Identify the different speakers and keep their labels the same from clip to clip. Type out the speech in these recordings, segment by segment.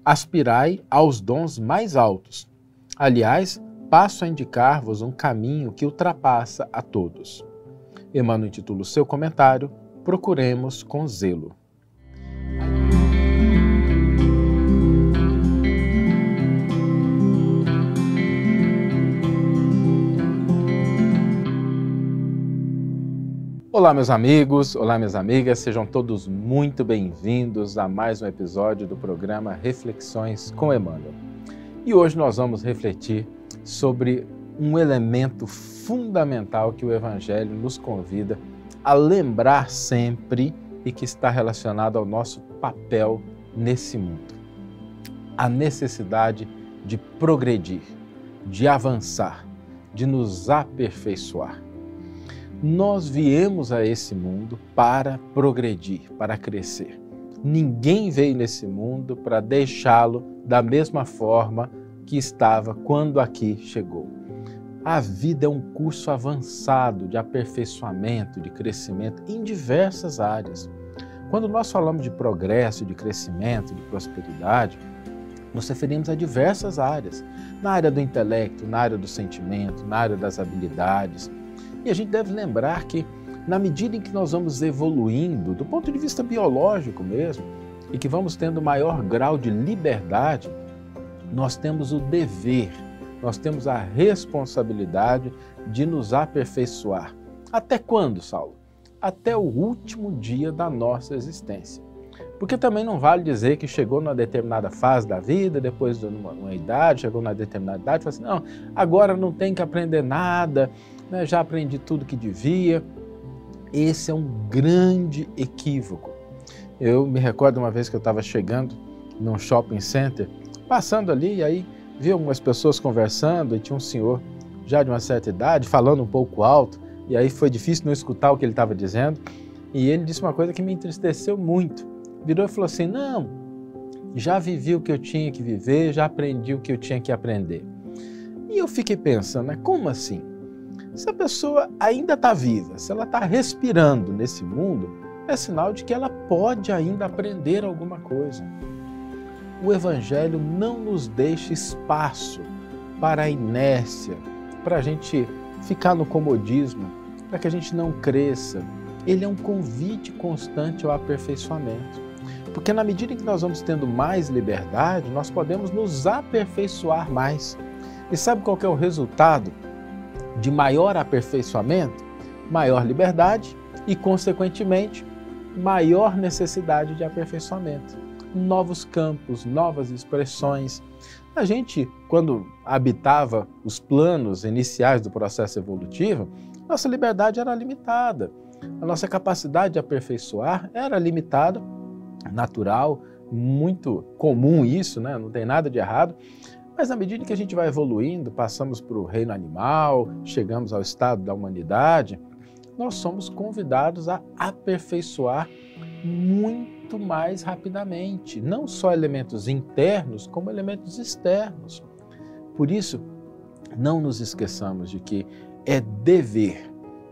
Speaker 1: Aspirai aos dons mais altos. Aliás, passo a indicar-vos um caminho que ultrapassa a todos. Emmanuel intitula o seu comentário Procuremos com zelo. Olá, meus amigos, olá, minhas amigas, sejam todos muito bem-vindos a mais um episódio do programa Reflexões com Emmanuel. E hoje nós vamos refletir sobre um elemento fundamental que o Evangelho nos convida a lembrar sempre e que está relacionado ao nosso papel nesse mundo. A necessidade de progredir, de avançar, de nos aperfeiçoar. Nós viemos a esse mundo para progredir, para crescer. Ninguém veio nesse mundo para deixá-lo da mesma forma que estava quando aqui chegou. A vida é um curso avançado de aperfeiçoamento, de crescimento em diversas áreas. Quando nós falamos de progresso, de crescimento, de prosperidade, nos referimos a diversas áreas. Na área do intelecto, na área do sentimento, na área das habilidades. E a gente deve lembrar que, na medida em que nós vamos evoluindo, do ponto de vista biológico mesmo, e que vamos tendo maior grau de liberdade, nós temos o dever, nós temos a responsabilidade de nos aperfeiçoar. Até quando, Saulo? Até o último dia da nossa existência. Porque também não vale dizer que chegou numa determinada fase da vida, depois de uma idade, chegou numa determinada idade, e fala assim, não, agora não tem que aprender nada, né, já aprendi tudo que devia. Esse é um grande equívoco. Eu me recordo uma vez que eu estava chegando num shopping center, passando ali, e aí vi algumas pessoas conversando, e tinha um senhor já de uma certa idade, falando um pouco alto, e aí foi difícil não escutar o que ele estava dizendo, e ele disse uma coisa que me entristeceu muito. Virou e falou assim, não, já vivi o que eu tinha que viver, já aprendi o que eu tinha que aprender. E eu fiquei pensando, né, como assim? Se a pessoa ainda está viva, se ela está respirando nesse mundo, é sinal de que ela pode ainda aprender alguma coisa. O Evangelho não nos deixa espaço para a inércia, para a gente ficar no comodismo, para que a gente não cresça. Ele é um convite constante ao aperfeiçoamento. Porque na medida em que nós vamos tendo mais liberdade, nós podemos nos aperfeiçoar mais. E sabe qual que é o resultado de maior aperfeiçoamento? Maior liberdade e, consequentemente, maior necessidade de aperfeiçoamento. Novos campos, novas expressões. A gente, quando habitava os planos iniciais do processo evolutivo, nossa liberdade era limitada. A nossa capacidade de aperfeiçoar era limitada, natural, muito comum isso, né? Não tem nada de errado. Mas à medida que a gente vai evoluindo, passamos para o reino animal, chegamos ao estado da humanidade, nós somos convidados a aperfeiçoar muito mais rapidamente, não só elementos internos, como elementos externos. Por isso, não nos esqueçamos de que é dever,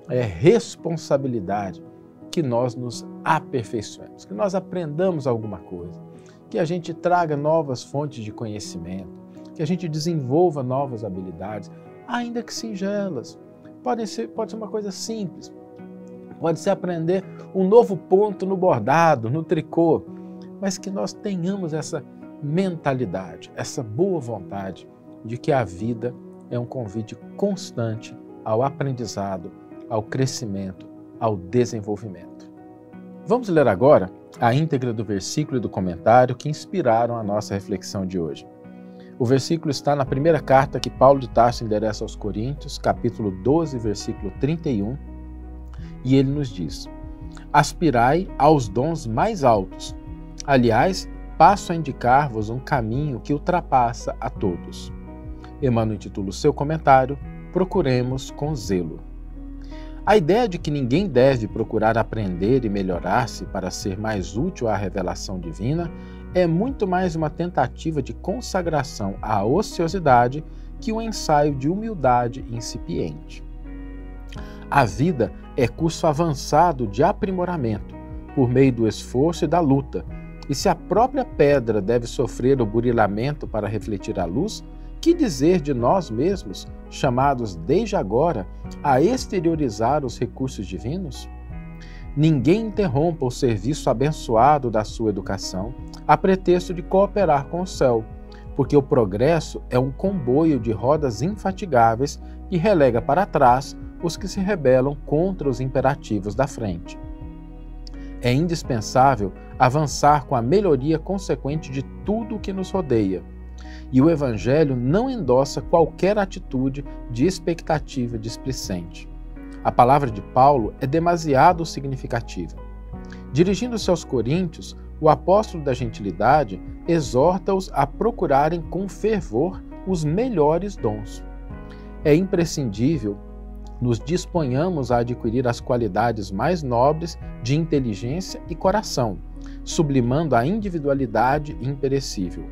Speaker 1: é responsabilidade que nós nos aperfeiçoemos, que nós aprendamos alguma coisa, que a gente traga novas fontes de conhecimento, que a gente desenvolva novas habilidades, ainda que singelas. Pode ser uma coisa simples, pode ser aprender um novo ponto no bordado, no tricô, mas que nós tenhamos essa mentalidade, essa boa vontade de que a vida é um convite constante ao aprendizado, ao crescimento, ao desenvolvimento. Vamos ler agora a íntegra do versículo e do comentário que inspiraram a nossa reflexão de hoje. O versículo está na primeira carta que Paulo de Tarso endereça aos Coríntios, capítulo 12, versículo 31, e ele nos diz: aspirai aos dons mais altos. Aliás, passo a indicar-vos um caminho que ultrapassa a todos. Emmanuel intitula o seu comentário Procuremos com zelo. A ideia de que ninguém deve procurar aprender e melhorar-se para ser mais útil à revelação divina é muito mais uma tentativa de consagração à ociosidade que um ensaio de humildade incipiente. A vida é curso avançado de aprimoramento, por meio do esforço e da luta, E se a própria pedra deve sofrer o burilamento para refletir a luz, que dizer de nós mesmos, chamados desde agora a exteriorizar os recursos divinos? Ninguém interrompa o serviço abençoado da sua educação a pretexto de cooperar com o céu, porque o progresso é um comboio de rodas infatigáveis que relega para trás os que se rebelam contra os imperativos da frente. É indispensável avançar com a melhoria consequente de tudo o que nos rodeia, e o Evangelho não endossa qualquer atitude de expectativa displicente. A palavra de Paulo é demasiado significativa. Dirigindo-se aos coríntios, o apóstolo da gentilidade exorta-os a procurarem com fervor os melhores dons. É imprescindível nos disponhamos a adquirir as qualidades mais nobres de inteligência e coração, sublimando a individualidade imperecível.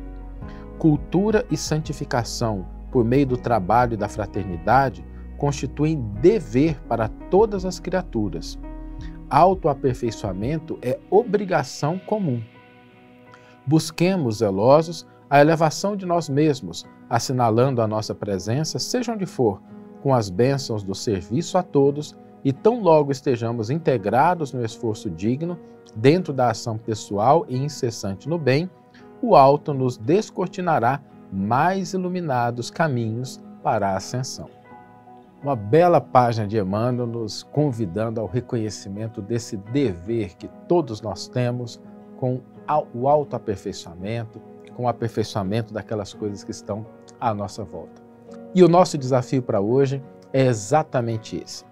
Speaker 1: Cultura e santificação, por meio do trabalho e da fraternidade, constituem dever para todas as criaturas. Autoaperfeiçoamento é obrigação comum. Busquemos, zelosos, a elevação de nós mesmos, assinalando a nossa presença, seja onde for, com as bênçãos do serviço a todos, e tão logo estejamos integrados no esforço digno, dentro da ação pessoal e incessante no bem, o alto nos descortinará mais iluminados caminhos para a ascensão. Uma bela página de Emmanuel nos convidando ao reconhecimento desse dever que todos nós temos com o autoaperfeiçoamento, com o aperfeiçoamento daquelas coisas que estão à nossa volta. E o nosso desafio para hoje é exatamente esse.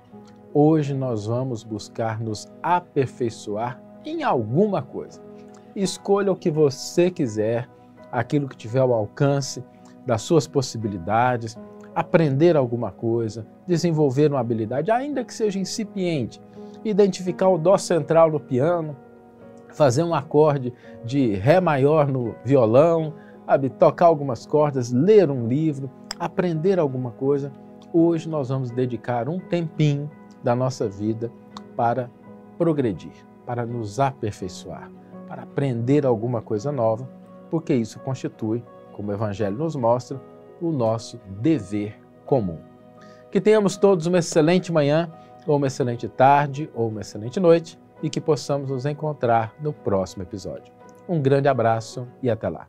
Speaker 1: Hoje nós vamos buscar nos aperfeiçoar em alguma coisa. Escolha o que você quiser, aquilo que tiver ao alcance das suas possibilidades, aprender alguma coisa, desenvolver uma habilidade, ainda que seja incipiente, identificar o dó central no piano, fazer um acorde de ré maior no violão, tocar algumas cordas, ler um livro, aprender alguma coisa. Hoje nós vamos dedicar um tempinho da nossa vida para progredir, para nos aperfeiçoar, para aprender alguma coisa nova, porque isso constitui, como o Evangelho nos mostra, o nosso dever comum. Que tenhamos todos uma excelente manhã, ou uma excelente tarde, ou uma excelente noite, e que possamos nos encontrar no próximo episódio. Um grande abraço e até lá.